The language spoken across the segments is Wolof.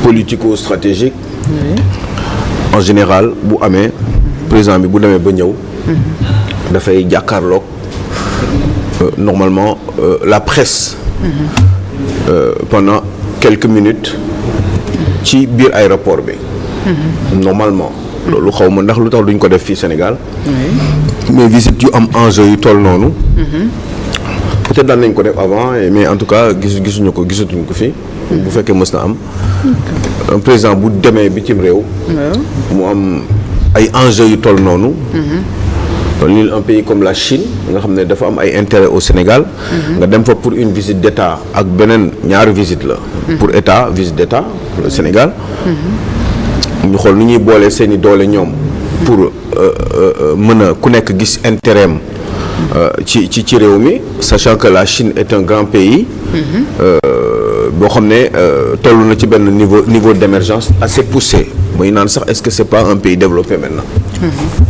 politico-stratégique en général bu amee président bi bu demee ba ñëw dafay jàkkaarloog normalement la presse pendant quelques minutes ci biir aéroport bi normalement loolu xaw ma ndax lu tax duñ ko def fii Sénégal mais visite yu am enjeu yu toll noonu peut-être daan nañ ko def avant mais en tout cas gisatuñ ko fii bu fekkee mës na am un président bu demee bitim réew mu am ay enjeux yu toll noonu li un pays comme la Chine nga xam ne dafa am ay intérêt au Sénégal nga dem fa pour une visite d'état ak beneen ñaari visite la pour état visite d'état le Sénégal ñu xool nu ñuy boolee seeni doole ñoom pour mën a ku nekk gis intérêt am ci réew mi sachant que la Chine est un grand pays boo xam ne toll na ci benn niveau d'émergence assez poussé mooy naan sax est-ce que c'est pas un pays développé maintenant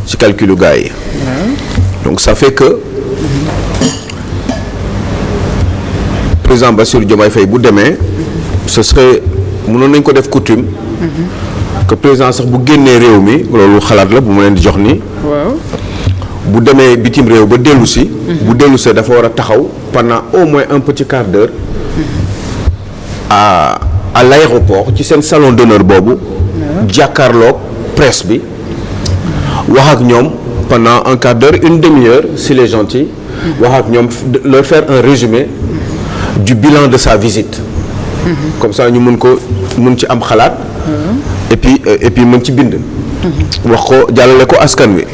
ci calculu gars yi donc ça fait que président Bassirou Diomaye Faye bu demee ce serait mënoon nañ ko def coutume que président sax bu génnee réew mi loolu xalaat la bu ma leen di jox nii bu demee bitim réew ba dellu si bu dellu see dafa war a taxaw pendant au moins un petit quart d'heure à l'aéroport ci seen salon d'honneur boobu jàkkaarloog presse bi wax ak ñoom pendant un quart d'heure une demi-heure s'il est gentil wax ak ñoom leur faire un résumé du bilan de sa visite comme ça ñu mun ci am xalaat et puis mën ci bind wax ko jàllale ko askan wi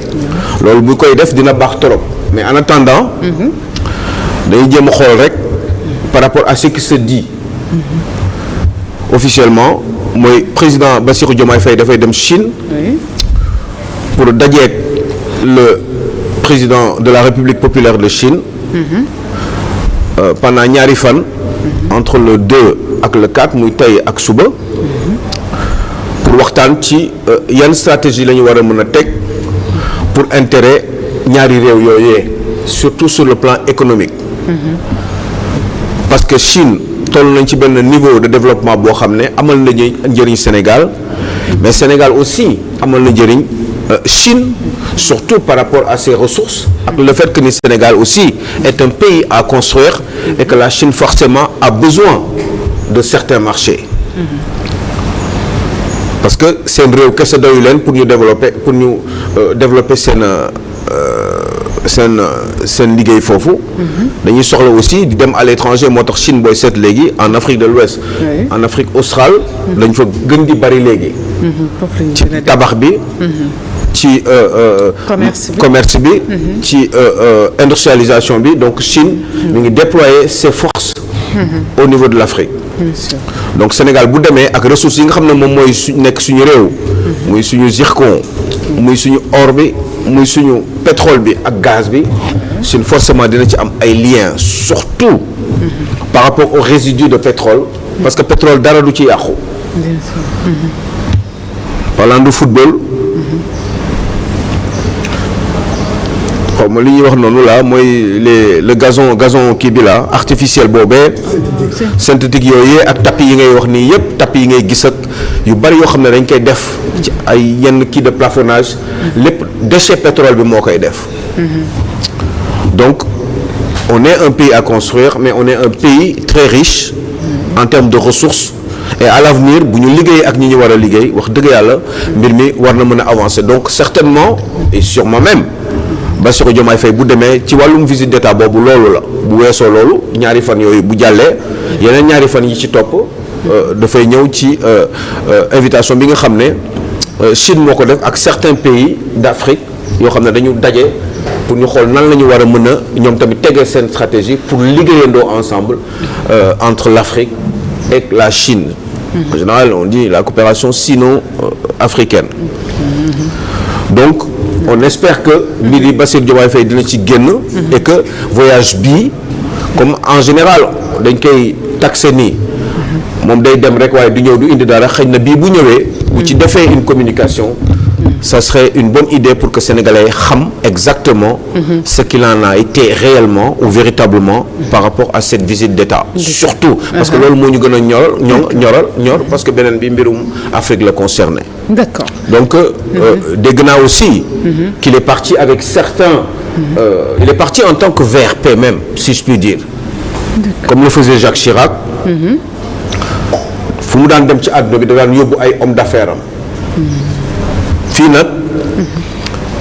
loolu bu koy def dina baax trop mais en attendant dañuy jéem a xool rek par rapport à ce qui se dit officiellement mooy président Bassirou Diomaye Faye dafay dem Chine pour dajeek le président de la République populaire de Chine pendant ñaari fan entre le 2 ak le 4 muy tey ak suba pour waxtaan ci yan stratégie la ñu war a mën a teg pour intérêt ñaari réew yooyee surtout sur le plan économique parce que Chine toll nañ ci benn niveau de développement boo xam ne amal na njëriñ Sénégal mais Sénégal aussi amal na njëriñ Chine surtout par rapport à ses ressources ak le fait que ni Sénégal aussi est un pays à construire et que la Chine forcément a besoin de certains marchés parce que seen réew kese doyu leen pour ñu développer seen liggéey foofu dañuy soxla aussi di dem à l'étranger moo tax Chine booy seet léegi en Afrique de l'Ouest en Afrique australe dañ fa gën di bari léegi ci tabax bi ci commerce bi ci industrialisation bi donc Chine mi ngi déployer ses forces au niveau de l'Afrique donc Sénégal bu demee ak ressources yi nga xam ne moom mooy nekk suñu réew muy suñu zircon muy suñu or bi muy suñu pétrole bi ak gaz bi Chine forcément dina ci am ay liens surtout par rapport aux résidus de pétrole parce que pétrole dara du ci yàqu parlant du football xaw ma li ñuy wax noonu là mooy le gazon kii bi la artificiel boobee synthétique yooyu ak tapis yi ngay wax nii yëpp tapis yi ngay gis ak yu bari yoo xam ne dañ koy def ci ay yenn kii de plafonnage lépp déchet pétrole bi moo koy def donc on est un pays à construire mais on est un pays très riche en termes de ressources et à l'avenir bu ñu liggéeyee ak ñi ñu war a liggéey wax dëgg yàlla mbir mi war na mën a avancer donc certainement et sûrement même Bassirou Diomaye Faye bu demee ci wàllum visite d'état boobu loolu la bu weesoo loolu ñaari fan yooyu bu jàllee yeneen ñaari fan yi ci topp dafay ñëw ci invitation bi nga xam ne Chine moo ko def ak certains pays d'Afrique yoo xam ne dañu daje pour ñu xool nan la ñu war a mën a ñoom tamit tegee seen stratégie pour liggéeyandoo ensemble entre l'Afrique et la Chine. En général on dit la coopération sino-africaine donc on espère que mbir yi Bassirou Diomaye Faye dina ci génn et que voyage bii comme en général dañ koy taxé nii moom day dem rek waaye du ñëw du indi dara xëy na bii bu ñëwee bu ci defee une communication ça serait une bonne idée pour que Sénégalais xam exactement ce qu'il en a été réellement ou véritablement par rapport à cette visite d'État. Surtout parce que loolu moo ñu gën a ñor parce que beneen bi mbirum Afrique la concerné. D'accord. Donc dégg naa aussi qu'il est parti avec certains il est parti en tant que VRP même, si je puis dire. Comme le faisait Jacques Chirac. fu mu daan dem ci àdduna bi da daan yóbbu ay hommes d'affaires am. fii nag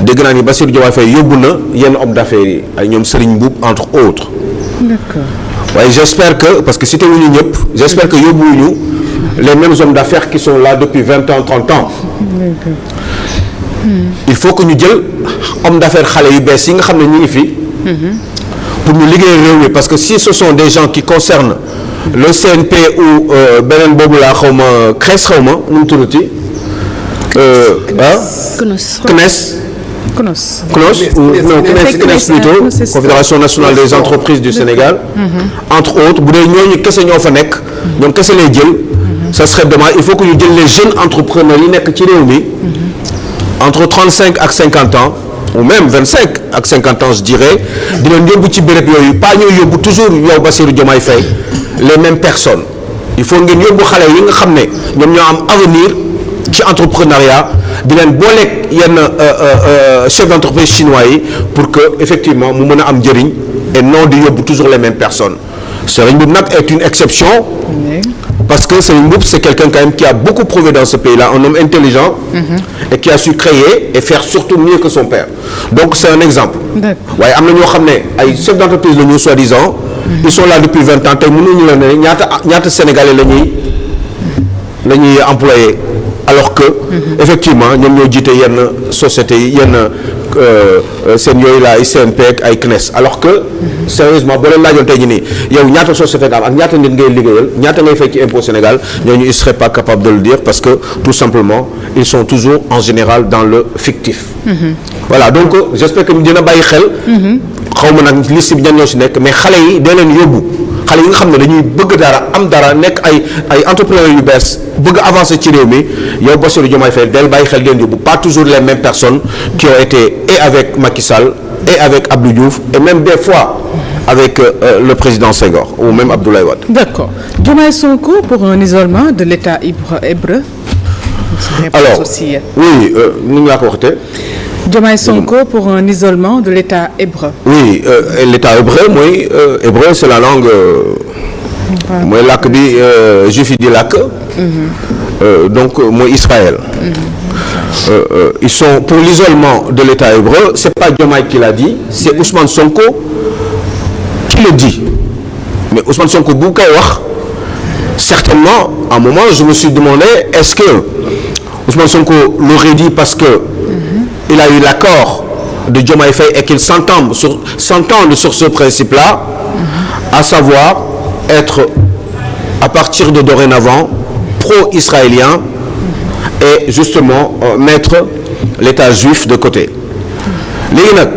dégg naa ni Bassirou Diomaye Faye yóbbu na yenn hommes d'affaires yi ay ñoom Serigne Mboup entre autres. D'accord. waaye j'espère que parce que cité wuñu ñëpp j'espère que yóbbuwuñu les mêmes hommes d'affaires qui sont là depuis 20 ans 30 ans. D'accord. Il faut que ñu jël hommes d'affaires xale yu bees yi nga xam ne ñu ngi fi. pour ñu liggéey réew mi parce que si ce sont des gens qui concernent le CNP ou beneen boobu laa xaw ma CRES xaw ma nu mu tuddati. CNES plutôt Confédération nationale des entreprises du Sénégal. Entre autres bu dee ñooñu kese ñoo fa nekk. ñoom kese lay jël. ça serait dommage il faut que ñu jël les jeunes entrepreneurs yi nekk ci réew mi. entre 35 ak 50 ans. ou même 25 ak 50 ans je dirais di leen yóbbu ci béréb yooyu pas ñooy yóbbu toujours yow Bassirou Diomaye Faye les mêmes personnes il faut ngeen yóbbu xale yi nga xam ne ñoom ñoo am avenir ci entrepreneuriat di leen booleeg yenn chef d'entreprise chinois yi pour que effectivement mu mën a am njëriñ et non di yóbbu toujours les mêmes personnes Serigne Mboup nag est une exception parce que Serigne Mboup c'est quelqu'un quand même qui a beaucoup prouvé dans ce pays-là un homme intelligent et qui a su créer et faire surtout mieux que son père donc c'est un exemple waaye am na ñoo xam ne ay chefs d'entreprise la ñu soi-disant ils sont là depuis 20 ans tey mënuñu la ne ñaata Sénégalais la ñuy employé alors que effectivement ñoom ñoo jiite yenn sociétés yi yenn seen yooyu la ay CNP ak ay CNES alors que sérieusement boo leen laajoon tey jii nii yow ñaata société nga am ak ñaata nit ngay liggéeyal ñaata ngay fay ci impôt Sénégal ñooñu ils seraient pas capables de le dire parce que tout simplement ils sont toujours en général dans le fictif. Voilà donc j'espère que dina bàyyi xel. xaw ma nag liste bi ñan ñoo si nekk mais xale yi dee leen yóbbu xale yi nga xam ne dañuy bëgg dara am dara nekk ay entrepreneurs yu bees bëgg avancer ci réew mi yow Bassirou Diomaye Faye del bàyyi xel ngeen yóbbu pas toujours les mêmes personnes qui ont été et avec Macky Sall et avec Abdou Diouf et même des fois avec le président Senghor ou même Abdoulaye Wade. D'accord. Diomaye Sonko pour un isolement de l'État hébreu. Alors oui nu ñu laa ko waxatee. Diomaye Sonko pour un isolement de l'État hébreu. Oui l'État hébreu mooy hébreu c'est la langue mooy làkk bi juif yi di làkk. Donc mooy Israël. Ils sont pour l'isolement de l'État hébreu c'est pas Diomaye qui l'a dit c'est Ousmane Sonko qui le dit mais Ousmane Sonko bu koy wax certainement à un moment je me suis demandé est-ce que Ousmane Sonko l'aurait dit parce que il a eu l'accord de Diomaye Faye et qu'ils s'entendent sur ce principe-là, à savoir être à partir de dorénavant pro-israélien et justement mettre l'État juif de côté. léegi nag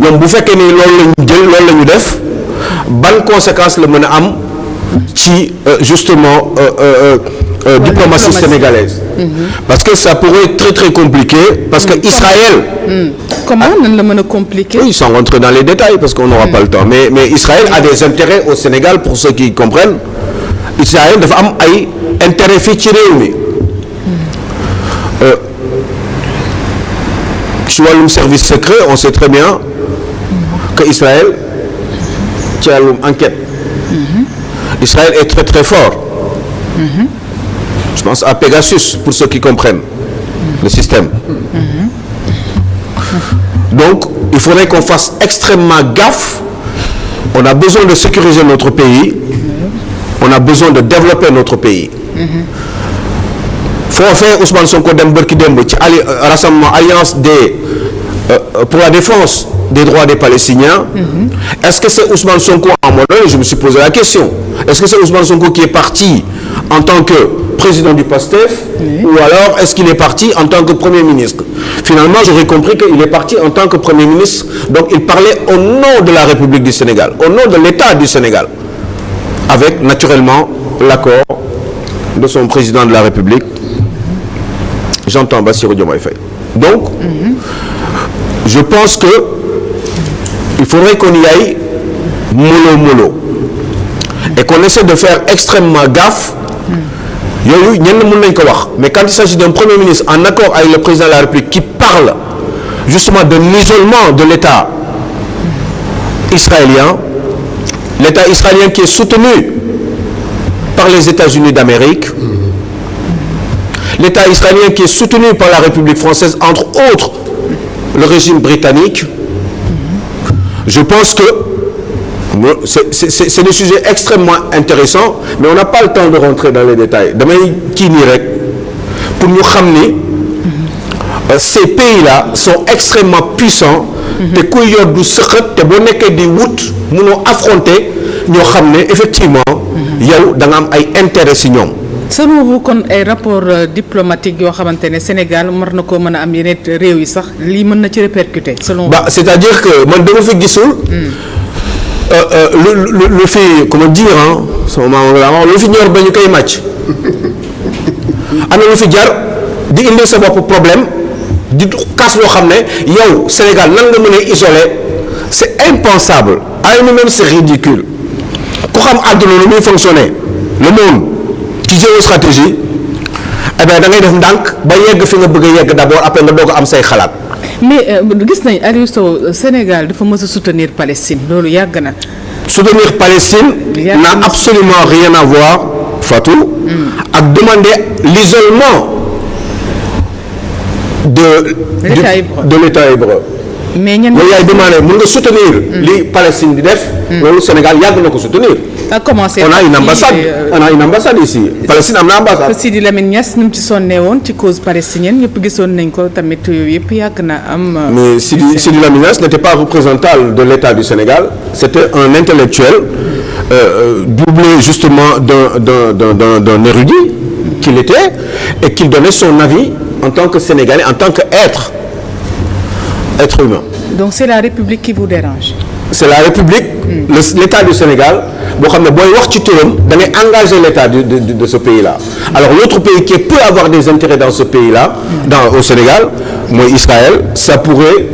ñoom bu fekkee ni loolu la ñu def ban conséquence la mën a am ci justement diplomatie sénégalaise. Parce que ça pourrait être très très compliqué parce que Israël. Comment nan la mën a compliqué. Oui, sans rentrer dans les détails parce qu'on n'aura pas le temps mais Israël a des intérêts au Sénégal pour ceux qui comprennent Israël dafa am ay intérêt fii ci réew mi. ci wàllum service secret on sait très bien que Israël ci wàllum enquête. Israël est très très fort. Je pense à Pegasus pour ceux qui comprennent le système. Donc il faudrait qu'on fasse extrêmement gaffe. On a besoin de sécuriser notre pays. On a besoin de développer notre pays. Foofee Ousmane Sonko dem bërki démb ci rassemblement alliance pour la défense des droits des Palestiniens. Est-ce que c'est Ousmane Sonko à un moment donné je me suis posé la question est-ce que c'est Ousmane Sonko qui est parti en tant que président du PASTEF ou alors est-ce qu'il est parti en tant que Premier ministre? Finalement j'aurais compris qu'il est parti en tant que Premier ministre donc il parlait au nom de la République du Sénégal au nom de l'État du Sénégal avec naturellement l'accord de son président de la République J'entends Bassirou Diomaye Faye. Donc, je pense que il faudrait qu'on y aille mollo et qu'on essaie de faire extrêmement gaffe. yooyu ñenn mën nañ ko wax mais quand il s'agit d'un premier ministre en accord avec le président de la République qui parle justement de l'isolement de l'État israélien qui est soutenu par les États-Unis d'Amérique, l'État israélien qui est soutenu par la République française, entre autres le régime britannique. Je pense que c'est des sujets extrêmement intéressants, mais on n'a pas le temps de rentrer dans les détails. damay kii nii rek pour ñu xam ni ces pays-là sont extrêmement puissants. te kuy yor du sëqat te boo nekkee di wut mënoo affronter ñoo xam ne effectivement yow da nga am ay intérêt ci ñoom. selon vous kon ay rapport diplomatique yoo xamante ne Sénégal war na koo mën a am yeneen réew yi sax lii mën na ci répercuter selon vous. C'est-à-dire que man dama fi gisul. lu fi comment dire sama maam la lu fi ñor ba ñu koy màcc am na lu fi jar di indi sa bopp problème di kaas loo xam ne yow Sénégal nan nga mën a isolé c'est impensable à nous-mêmes c'est ridicule ku xam àdduna lu muy fonctionner le monde ci géostratégie eh bien da ngay def ndànk ba yegg fi nga bëgg a yegg d'abord après nga doog a am say xalaat. mais gis nañ Aliou Sow Sénégal dafa mës a soutenir Palestine loolu yàgg na. Soutenir Palestine n'a absolument rien à voir, Fatou, ak demander l'isolement de l'État hébreu. mais ñenn loolu yaay demandé mën nga soutenir li Palestine di def. loolu Sénégal yàgg na ko soutenir. a commencé on a une ambassade ici Palestine am na ambassade. Sidi Lamine Niass ni mu ci sonnee woon ci cause palestinienne ñëpp gisoon nañ ko tamit yooyu yëpp yàgg na am. mais Sidi Lamine Niass n'était pas représentant de l'État du Sénégal c'était un intellectuel doublé justement d'un érudit qu'il était et qu'il donnait son avis en tant que Sénégalais en tant que être humain. Donc c'est la République qui vous dérange. C'est la République, l'État du Sénégal boo xam ne booy wax ci turam da ngay engager l'État de ce pays-là. Alors l'autre pays qui peut avoir des intérêts dans ce pays-là, au Sénégal, mooy Israël, ça pourrait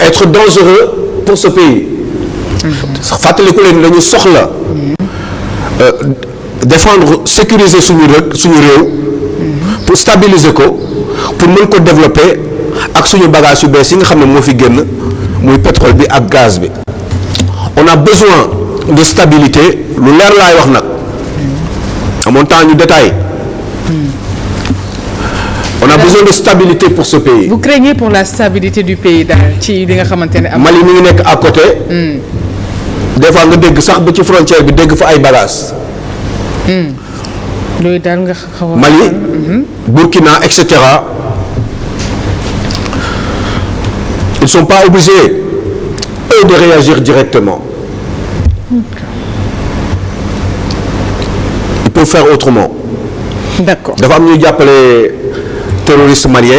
être dangereux pour ce pays. fàttaliku leen dañu soxla défendre sécuriser suñu réew pour stabiliser ko pour mën ko développer ak suñu bagage yu bees yi nga xam ne moo fi génn muy pétrole bi ak gaz bi. On a besoin de stabilité lu leer laay wax nag amoon temps ñu détail. On a besoin de stabilité pour ce pays. Vous craignez pour la stabilité du pays daal ci li nga xamante ne am. Mali mi ngi nekk à côté. Des fois nga dégg sax ba ci frontière bi dégg fa ay bagages. loolu daal nga xaw a. Mali. Burkina et cetera. Ils sont pas obligés eux de réagir directement. Ils peuvent faire autrement. D'accord. dafa am ñuy jàppale terroristes maliens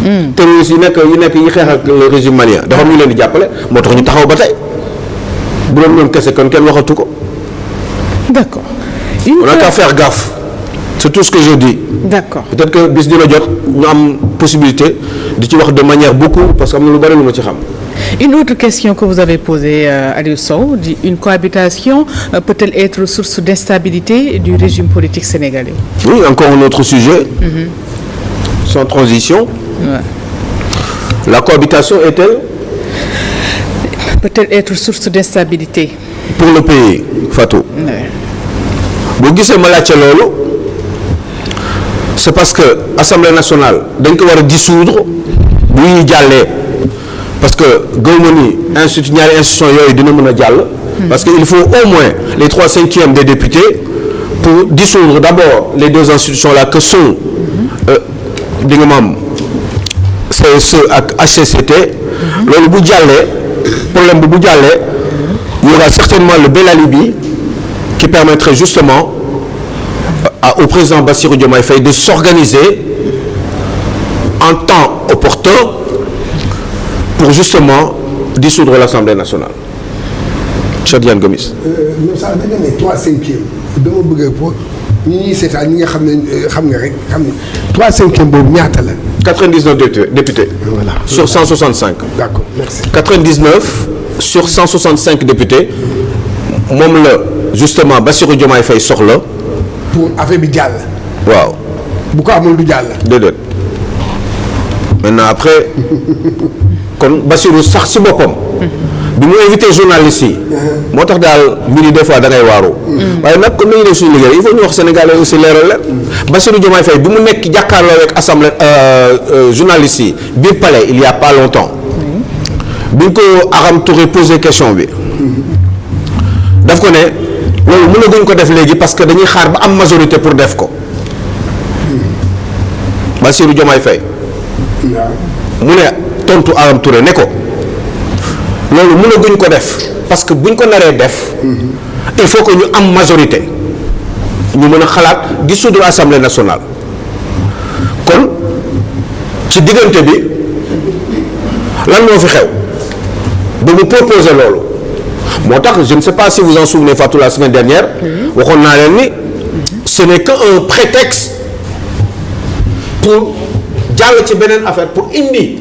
yi terroristes yi xeex ak le régime malien dafa am ñu leen di jàppale moo tax ñu taxaw ba tey bu doon noonu kese kon kenn waxatu ko. D'accord. On n'a qu'à faire gaffe. C'est tout ce que je dis. D'accord. Peut-être que bis dina jot ñu am possibilité di ci wax de manière beaucoup parce que am na lu bari lu ma ci xam. Une autre question que vous avez posée Aliou Sow, une cohabitation peut-elle être source d'instabilité du régime politique sénégalais? Oui, encore un autre sujet. Sans transition. Ouais. La cohabitation est-elle? Peut-elle être source d'instabilité? Pour le pays, Fatou. Ouais. boo gisee ma laajte loolu c'est parce que Assemblée nationale dañ ko war a dissoudre bu ñuy jàllee parce que gëwma ni ñaari institution yooyu dina mën a jàll. parce que il faut au moins les 3/5 des députés pour dissoudre d'abord les deux institutions là que sont di nga maam CSE ak HCCT. loolu bu jàllee problème bi bu jàllee il y aura certainement le bel alibi qui permettrait justement au président Bassirou Diomaye Faye de s'organiser en temps opportun pour justement dissoudre l'Assemblée nationale. Cheikh Diane Gomis. non sax da nga ne 3/5 dama bëgg ñi ñuy seetaan ñi nga xam ne xam nga rek xam ne 3/5 boobu ñaata la. 99 députés. Voilà. Sur 165. D'accord, merci. 99 sur 165 députés moom la justement Bassirou Diomaye Faye soxla. pour affaire bi jàll. waaw. bu ko amul du jàll. déedéet maintenant après kon Bassirou sax si boppam. bi mu invité journalistes yi. moo tax daal mbir yi des fois da ngay waaru. waaye nag comme nañu def suñu liggéey il faut ñu wax sénégalais aussi leeral leen. Bassirou Diomaye Faye bi mu nekk jàkkaarloo ak assemblée journalistes yi biir palais il y a pas longtemps. bi ñu ko Aram Touré posé question bi. daf ko ne loolu mënaguñ ko def léegi parce que dañuy xaar ba am majorité pour def ko. Bassirou Diomaye Faye. mu ne tontu Aram Touré ne ko. loolu mënaguñ ko def parce que buñ ko naree def il faut que ñu am majorité ñu mën a xalaat dissoudre assemblée nationale kon ci diggante bi lan moo fi xew ba mu proposer loolu moo tax je ne sais pas si vous en souvenez Fatou la semaine dernière waxoon naa leen ni ce n'est que un prétexte pour jàll ci beneen affaire pour indi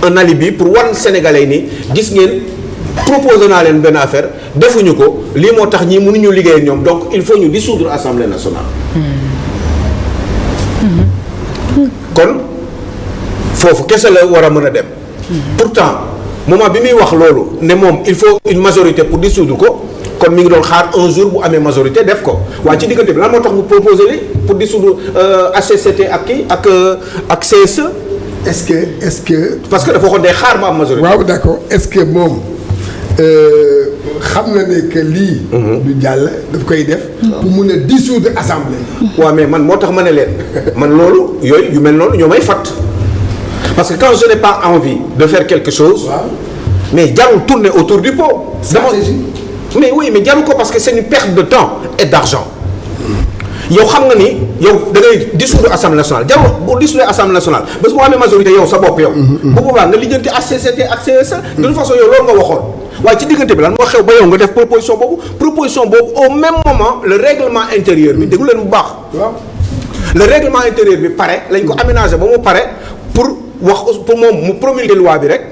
un alibi pour wan sénégalais yi ni gis ngeen proposé naa leen benn affaire defuñu ko lii moo tax ñii mënuñu liggéey ak ñoom donc il faut ñu dissoudre assemblée nationale. kon foofu kese la war a mën a dem. pourtant moment bi muy wax loolu ne moom il faut une majorité pour dissoudre ko kon mi ngi doon xaar un jour bu amee majorité def ko waaye ci diggante bi lan moo tax mu proposé li pour dissoudre HCCT ak kii ak CSE. est-ce que. parce que dafa waxoon day xaar ba am majorité. waaw d'accord est-ce que moom xam na ne que lii. du jàll daf koy def. pour mun a dissoudre assemblée. waaw mais man moo tax ma ne leen man loolu yooyu yu mel noonu ñoo may fàtt parce que quand je n'ai pas envie de faire quelque chose. waaw mais jarul tourner autour du pot. stratégie. mais oui mais jarul ko parce que c'est une perte de temps et d'argent. yow xam nga ni yow da ngay dissoudre assemblée nationale jarul bu dissoudre assemblée nationale bés bu amee majorité yow sa bopp yow. bu boobaa nga lijjanti HCCT ak CSE. de toute façon yow loolu nga waxoon. waaye ci diggante bi lan moo xew ba yow nga def proposition boobu au même moment le règlement intérieur bi déglu leen bu baax. waaw le règlement intérieur bi pare lañ ko aménagé ba mu pare pour moom mu promulguer loi bi rek.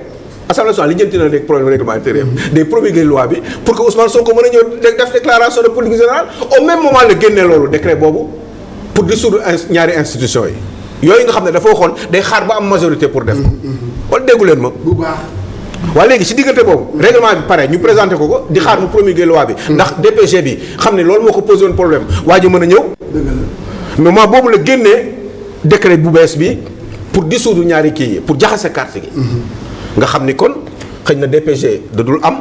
Assemblée nationale li jënti na rek problème règlement intérieur day promulguer loi bi pour que Ousmane Sonko mën a ñëw def déclaration de politique générale au même moment la génnee loolu décret boobu pour dissoudre ñaari institution yi yooyu nga xam ne dafa waxoon day xaar ba am majorité pour def ko wala déggu leen ma bu baax. waaye léegi ci diggante boobu règlement bi pare ñu présenté ko di xaar mu promulguer loi bi ndax DPG bi xam ne loolu moo ko posé woon problème waa ji mën a ñëw moment boobu la génnee décret bu bees bi pour dissoudre ñaari kii yi pour jaxase carte gi nga xam ni kon xëy na DPG da dul am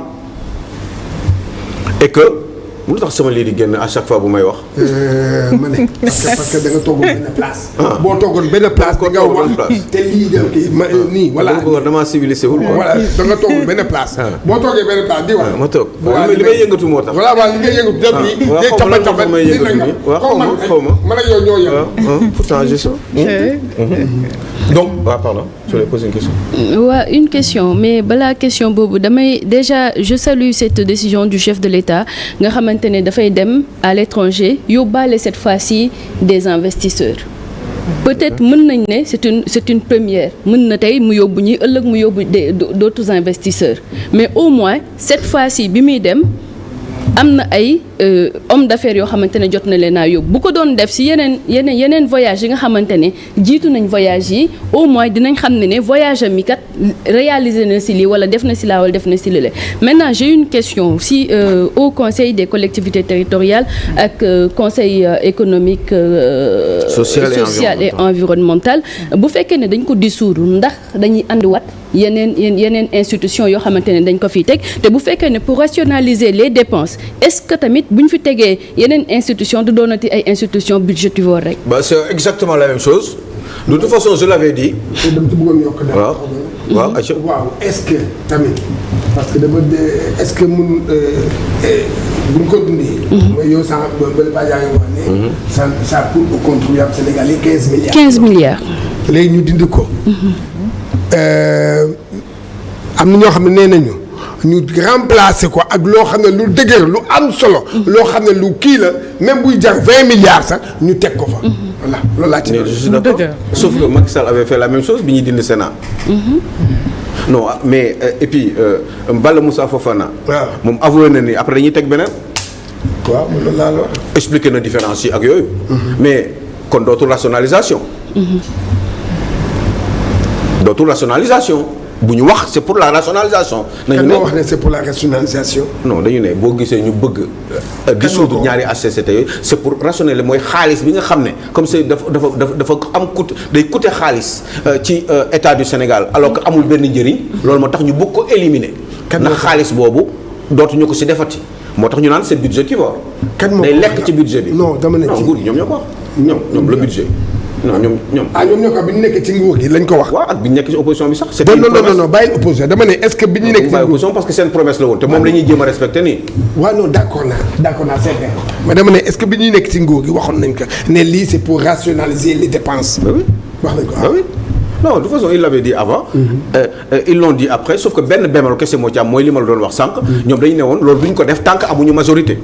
et que lu tax sama lii di génn à chaque fois bu may wax. ma ne parce que da nga toogoon benn place. boo toogoon benn place da nga wax te lii dem kii ma nii voilà. damaa civilisé wul quoi. voilà da nga toogoon benn place. boo toogee benn place di wax. ma toog li may yëngatu moo tax. voilà waaw li ngay yëngatu dem nii. waaw xaw ma lan tax may yëngatu nii waaw xaw ma man ak yow ñoo yëngu. pourtant je sais. donc waaw pardon je voulais poser une question. waaw une question mais balaa question boobu damay déjà je salue cette décision du chef de l'État nga xamante ne dafay dem à l'étranger yóbbaale cette fois-ci des investisseurs peut-être mën nañ ne c'est une première mën na tey mu yóbbu ñi ëllëg mu yóbbu d'autres investisseurs mais au moins cette fois-ci bi muy dem am na ay homme d'affaires yoo xamante ne jot na leen a yóbbu bu ko doon def ci yeneen voyage yi nga xamante ne jiitu nañ voyage yi au moins dinañ xam ne voyage am mi kat réalisé na ci lii wala def na ci laa wala def na ci lële maintenant j'ai une question si au conseil des collectivités territoriales ak conseil économique social et environnemental bu fekkee ne dañ ko dissoudre ndax dañuy andiwaat yeneen institution yoo xamante ne dañ ko fiy teg te bu fekkee ne pour rationaliser les dépenses est-ce que tamit bu ñu fi tegee yeneen institution du doonati ay institution budgétivore rek. c'est exactement la même chose de toute façon je l'avais dit. dama ci bëggoon yokk dara. waaw est-ce que tamit parce que dama est-ce que mun bu ñu ko dundee. mooy yow sànq ba ba yaa ngi wax ne. ça coûte au contribuable sénégalais 15 milliards. 15 milliards. léegi ñu dindi ko. am na ñoo xam ne nee nañu ñu remplacer ko ak loo xam ne lu dëgër lu am solo. loo xam ne lu kii la même buy jar 20 milliards sax ñu teg ko fa. voilà loolu laa ci mais je suis d'accord sauf que Macky Sall avait fait la même chose bi ñuy dindi Sénat. non mais et puis Balla Moussa Fofana. waaw moom avoué na ni après dañuy teg beneen. waaw loolu laa la wax. expliqué na différence yi ak yooyu. mais kon dootul rationalisation. dootul rationalisation bu ñu wax c'est pour la rationalisation. nañu kan ne moo wax ne c'est pour la rationalisation. non dañu ne boo gisee ñu bëgg. dissoudre ñaari HCCT yooyu c'est pour rationaliser mooy xaalis bi nga xam ne comme c'est dafa am coûte day coûter xaalis ci état du Sénégal alors que amul benn njëriñ. loolu moo tax ñu bëgg ko éliminer. ndax xaalis boobu dootuñu ko ci defati. moo tax ñu naan c'est budget qui va. kan moo day lekk ci budget bi. non dama ne non nguur gi ñoom ñoo ko wax. ñoom le budget. non ñoom. ñoom ñoo ko bi ñu nekkee ci nguur gi lañ ko wax. waaw ak bi ñu nekk ci opposition bi sax. c'était non bàyyil opposition dama ne est-ce que bi ñu nekk ci nguur opposition parce que seen promesse la woon te moom la ñuy jéem a respecté nii. waaw non d'accord naa c'est vrai mais dama ne est-ce que bi ñuy nekk ci nguur gi waxoon nañ ko ne lii c'est pour rationaliser les dépenses. bah oui wax nañ ko bah oui. non de toute façon ils l'avaient dit avant. Ils l'ont dit après sauf que benn bémol kese moo ci am mooy li ma la doon wax sànq. ñoom dañu ne woon loolu duñ ko def tant que amuñu majorité.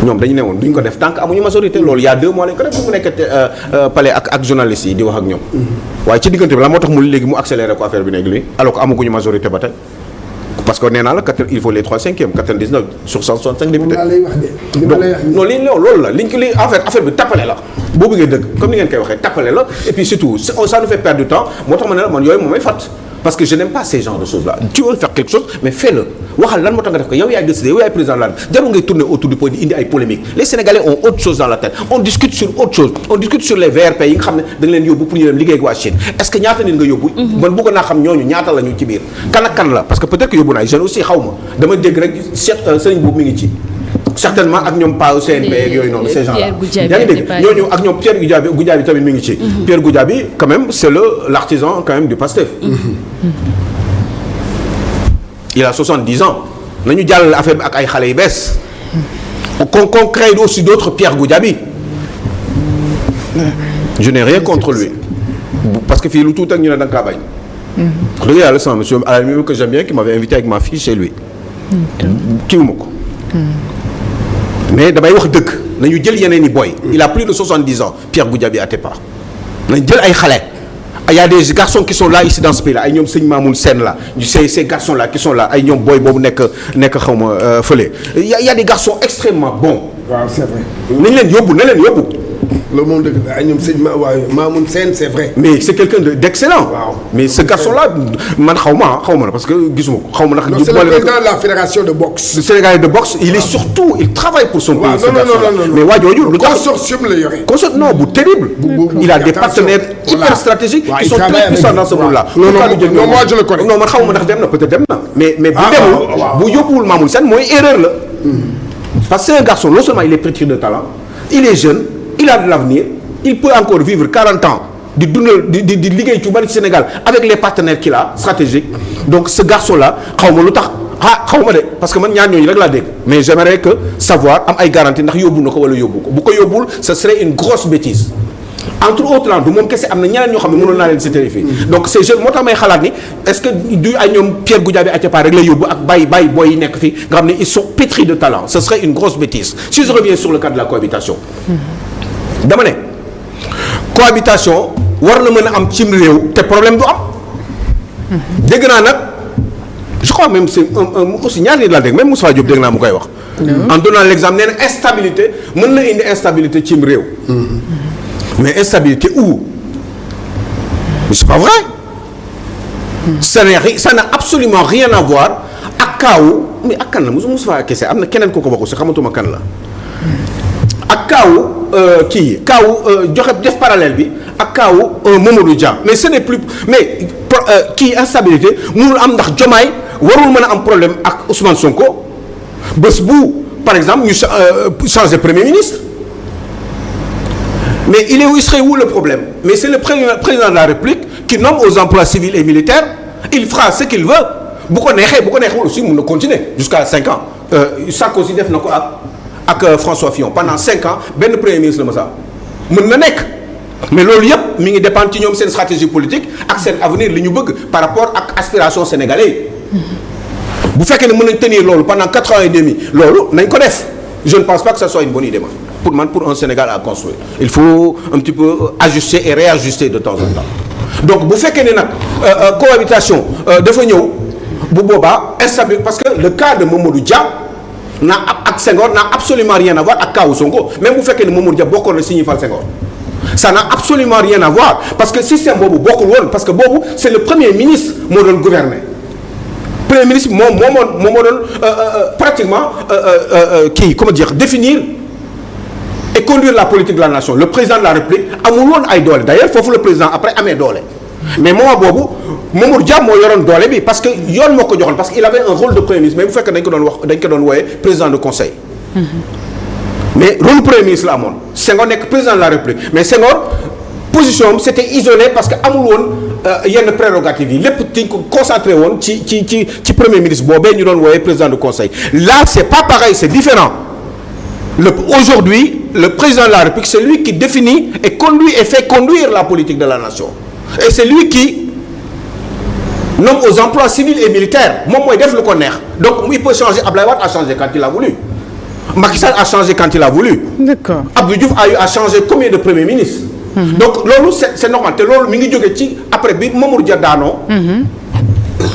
ñoom dañu ne woon duñ ko def tant que amuñu majorité loolu y a 2 mois lañ ko def bu nekk palais ak journalistes yi di wax ak ñoom. waaye ci diggante bi la moo tax mu léegi mu accéléré ko affaire bi nekk lii alors que amaguñu majorité ba tey parce que nee naa la il faut les 3/5 99 sur 165 députés. moom laa lay wax de. li ma lay wax non lii loolu la liñ ko li affaire bi tappale la boo bëggee dëgg comme ni ngeen koy waxee tappale la et puis surtout ça nous fait perdre du temps moo tax ma ne la man yooyu moom may fàtt parce que je n'aime pas ces genres de choses là tu veux faire quelque chose mais fais-le waxal lan moo tax nga def ko yow yaay décidé yow yaay président de la jarul ngay tourner autour du pot di indi ay polémiques les Sénégalais ont autre chose dans la tête on discute sur autre chose on discute sur les VRP yi nga xam ne da nga leen yóbbu pour ñu dem liggéey ak waa Chine est-ce que ñaata nit nga yóbbu man bëgg naa xam ñooñu ñaata la ñu ci biir kan ak kan la parce que peut-être que yóbbu na ay jeunes aussi xaw ma dama dégg rek sëriñ boobu mi ngi ci certainement ak ñoom PA CNP ak yooyu noonu ces gens là yaa ngi dégg ñooñu ak ñoom Pierre Goudiaby tamit mi ngi ci Pierre Goudiaby quand même c'est l'artisan quand même du Pastef il a 70 ans nañu jàllale affaire bi ak ay xale yu bees qu'on crée aussi d'autres Pierre Goudiaby je n'ai rien contre lui parce que fii lu tuuti ak ñu ne da nga kaa bañ wax dëgg yàlla sama monsieur à la limite que j'aime bien qui m'avait invité avec ma fille chez lui kiiwuma ko mais damay wax dëgg nañu jël yeneen i boy il a plus de 70 ans Pierre Goudiaby Atepa nañ jël ay xale il y a des garçons qui sont là ici dans ce pays là ay ñoom sëñ Mamoun Sène là ces garçons là qui sont là ay ñoom boy boobu nekk xaw ma fële il y a des garçons extrêmement bons. waaw c'est vrai. nañ leen yóbbu na leen yóbbu. loolu moom dëgg la ay ñoom sëñ Mamoun Sène c'est vrai. mais c'est quelqu'un d'excellent. waaw mais ce garçon là man xaw ma parce que gisuma ko xaw ma ndax. non c'est le président de la fédération de boxe. le Sénégalais de boxe il est surtout il travaille pour son pays. non mais waa jooju lu tax consortium la yore. non bu terrible. il a des partenaires hyper stratégiques. qui sont très puissants dans ce monde-là. non moi je le connais. non man xaw ma ndax dem na peut-être dem na. mais bu demul bu yóbbuwul Mamoun Sène mooy erreur la. parce que c'est un garçon non seulement il est pétri de talent il est jeune il a de l'avenir il peut encore vivre 40 ans di dundal di liggéey ci bari Sénégal avec les partenaires qu'il a stratégiques donc ce garçon là xaw ma lu tax xaw ma de parce que man ñaar ñooñu rek laa dégg mais j'aimerais que savoir am ay garantie ndax yóbbu na ko wala yóbbu ko bu ko yóbbul ce serait une grosse bêtise entre autres là du moom kese am na ñeneen ñoo xam ne mënoon naa leen citer fii donc ces jeunes moo tax may xalaat ni est-ce que du ay ñoom Pierre Goudiaby Atepa rek lay yóbbu ak bàyyi booy yi nekk fii nga xam ne ils sont pétris de talent ce serait une grosse bêtise si je reviens sur le cas de la cohabitation dama ne cohabitation war na mën a am cim réew te problème du am dégg naa nag je crois même c'est aussi ñaar nit laa dégg même Moussa Diop dégg naa mu koy wax en donnant l'exemple nee na instabilité mën na indi instabilité cim réew mais instabilité où mais c'est pas vrai ça n'a absolument rien à voir ak kaawu mais ak kan la Moussa kese am na keneen ko ko waxu si xamatuma kan la ak kaawu joxe def parallèle bi ak kaawu Mamadou Dia mais ce n'est plus mais instabilité mënul am ndax Diomaye warul mën a am problème ak Ousmane Sonko bés bu par exemple ñu changer premier ministre mais il serait où le problème mais c'est le président de la République qui nomme aux emplois civils et militaires il fera ce qu'il veut bu ko neexee aussi mën na continuer jusqu'à 5 ans Sarkozy def na ko ak François Fillon pendant 5 ans benn premier ministre la ma sa mën na nekk mais loolu yëpp mi ngi dépendre ci ñoom seen stratégie politique ak seen avenir li ñu bëgg par rapport ak aspiration sénégalais bu fekkee ne mën nañ tenir loolu pendant 4 ans et demi loolu nañ ko def je ne pense pas que ça soit une bonne idée pour man pour un Sénégal à construire il faut un petit peu ajuster et réajuster de temps en temps donc bu fekkee ne nag cohabitation dafa ñëw bu boobaa instabilité parce que le cas de Mamadou Dia ak Senghor n'a absolument rien à voir ak kawu Sonko même bu fekkee ne Mamadou Dia bokkoon na si ñuy fal Senghor ça n'a absolument rien à voir parce que système boobu bokkul woon parce que boobu c'est le premier ministre moo doon gouverner premier ministre moom moo doon pratiquement comment dire définir et conduire la politique de la nation le président de la République amul woon ay doole d'ailleurs foofu le président après amee doole mais moment boobu Mamadou Dia moo yoroon doole bi parce que yoon moo ko joxoon parce que il avait un rôle de premier ministre mais bu fekkee dañ ko doon wooyee président de conseil mais rôle premier ministre la amoon Senghor nekk président de la République mais Senghor position am c'était isolé parce que amul woon yenn prérogatives yi lépp dañ ko concentré woon ci premier ministre boobee ñu doon wooyee président de conseil là c'est pas pareil c'est différent aujourd'hui le président de la République c'est lui qui définit et conduit et fait conduire la politique de la nation et c'est lui qui nomme aux emplois civils et militaires moom mooy def lu ko neex donc il peut changer Abdoulaye Wade a changé quand il a voulu Macky Sall a changé quand il a voulu. D'accord. Abdou Diouf a eu à changer combien de premiers ministres. Donc loolu c'est normal te loolu mi ngi jógee ci après bi Mamadou Dia daanoo.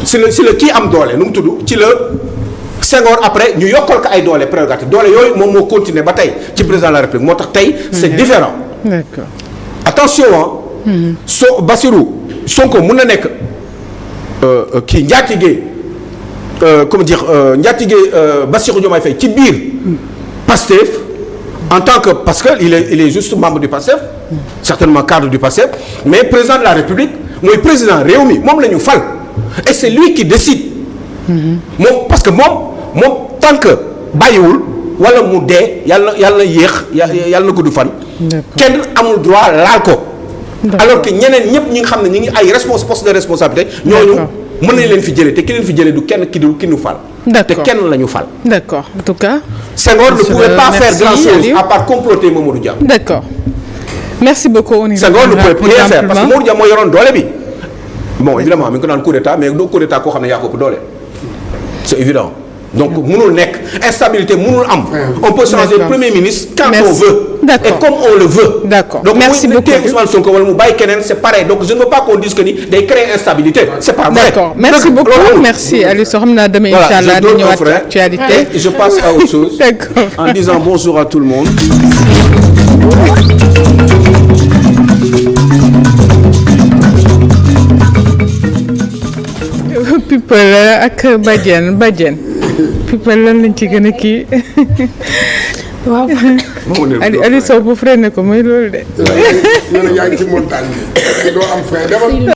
si la kii am doole nu mu tudd ci la Senghor après ñu yokkal ko ay doole prérogative doole yooyu moom moo continuer ba tey ci président de la République moo tax tey c'est différent. D'accord. Attention Bassirou Sonko mun na nekk kii njaatige comment dire njaatige Bassirou Diomaye Faye ci biir Pastef en tant que parce que il est juste membre du Pastef certainement cadre du Pastef mais président de la République mooy président réew mi moom la ñu fal et c'est lui qui décide moom parce que moom tant que bàyyiwul wala mu dee yàlla na yéex yàlla na gudd fan kenn amul droit laal ko alors que ñeneen ñëpp ñi nga xam ne ñi ngi ay poste de responsabilité ñooñu mën nañ leen fi jëlee te ki leen fi jëlee du kenn ki ñu fal. te kenn la ñu fal. D'accord en tout cas. Senghor ne pouvait pas faire grand chose à part comploter Mamadou Dia. D'accord merci beaucoup. Senghor ne pouvait rien faire parce que Mamadou Dia moo yoroon doole bi bon évidemment mi ngi ko naan coup d'état mais doo coup d'état koo xam ne yaa ko ëpp doole c'est évident donc mënul nekk instabilité mënul am. on peut changer premier ministre quand on veut. et comme on le veut. D'accord donc merci beaucoup donc Ousmane Sonko wala mu bàyyi keneen c'est pareil donc je ne veux pas qu'on dise que ni day créer instabilité. c'est pas vrai. D'accord merci beaucoup merci Aliou Sow xam naa demain inchallah di ñëwaat ci actualité. je passe à autre chose. D'accord en disant bonjour à tout le monde. people ak Badiane people lan lañ ci gën a kii. waaw Aliou Sow bu freiné ko mooy loolu de. yaa ngi ci montagne bi doo am frein